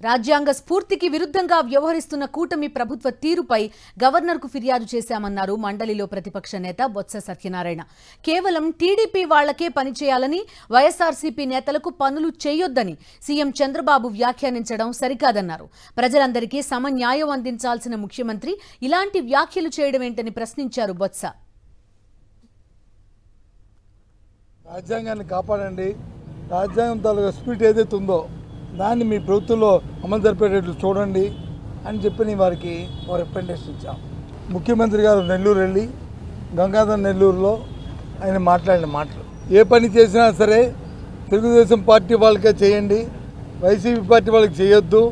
రాజ్యాంగ స్ఫూర్తికి విరుద్ధంగా వ్యవహరిస్తున్న కూటమి ప్రభుత్వ తీరుపై గవర్నర్కు ఫిర్యాదు చేశామన్నారు మండలిలో ప్రతిపక్ష నేత బొత్స సత్యనారాయణ. కేవలం టీడీపీ వాళ్లకే పనిచేయాలని, వైఎస్ఆర్సీపీ నేతలకు పనులు చేయొద్దని సీఎం చంద్రబాబు వ్యాఖ్యానించడం సరికాదన్నారు. ప్రజలందరికీ సమన్యాయం అందించాల్సిన ముఖ్యమంత్రి ఇలాంటి వ్యాఖ్యలు చేయడమేంటని ప్రశ్నించారు బొత్స. రాజ్యాంగాన్ని కాపాడండి, రాజ్యాంగం తాలూకా స్పిరిట్ ఏదైతే ఉందో దాన్ని మీ ప్రభుత్వంలో అమలు జరిపేటట్లు చూడండి అని చెప్పి వారికి రిప్రజెంటేషన్ ఇచ్చాం. ముఖ్యమంత్రి గారు నెల్లూరు వెళ్ళి గంగాధర్ నెల్లూరులో ఆయన మాట్లాడిన మాటలు, ఏ పని చేసినా సరే తెలుగుదేశం పార్టీ వాళ్ళకే చేయండి, వైసీపీ పార్టీ వాళ్ళకి చేయొద్దు,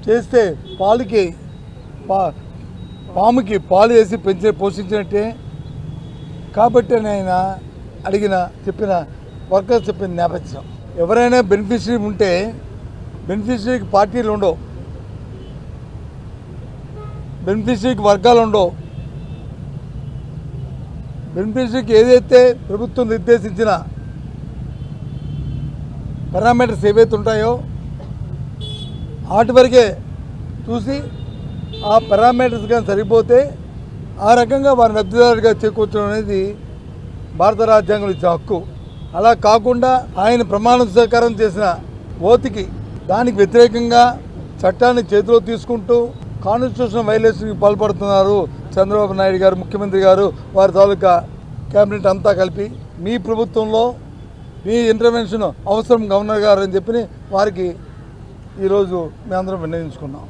చేస్తే పాముకి పాలు వేసి పోషించినట్టే. కాబట్టి ఆయన చెప్పిన వర్కర్స్ చెప్పిన నేపథ్యం, ఎవరైనా బెనిఫిషరీ ఉంటే బెనిఫిషరీకి పార్టీలు ఉండవు, బెనిఫిషరీకి వర్గాలు ఉండవు. బెనిఫిషరీకి ఏదైతే ప్రభుత్వం నిర్దేశించిన పారామీటర్స్ ఏవైతే ఉంటాయో వాటి వరకే చూసి ఆ పారామీటర్స్ కానీ సరిపోతే ఆ రకంగా వారిని లబ్ధిదారుడిగా చేకూర్చడం అనేది భారత రాజ్యాంగం ఇచ్చే హక్కు. అలా కాకుండా ఆయన ప్రమాణ స్వీకారం చేసిన ఓతికి దానికి వ్యతిరేకంగా చట్టాన్ని చేతిలో తీసుకుంటూ కాన్స్టిట్యూషన్ వైలేషన్కి పాల్పడుతున్నారు చంద్రబాబు నాయుడు గారు, ముఖ్యమంత్రి గారు, వారి తాలూకా క్యాబినెట్ అంతా కలిపి. మీ ప్రభుత్వంలో మీ ఇంటర్వెన్షన్ అవసరం గవర్నర్ గారు అని చెప్పి వారికి ఈరోజు మేమందరం విన్నవించుకున్నాం.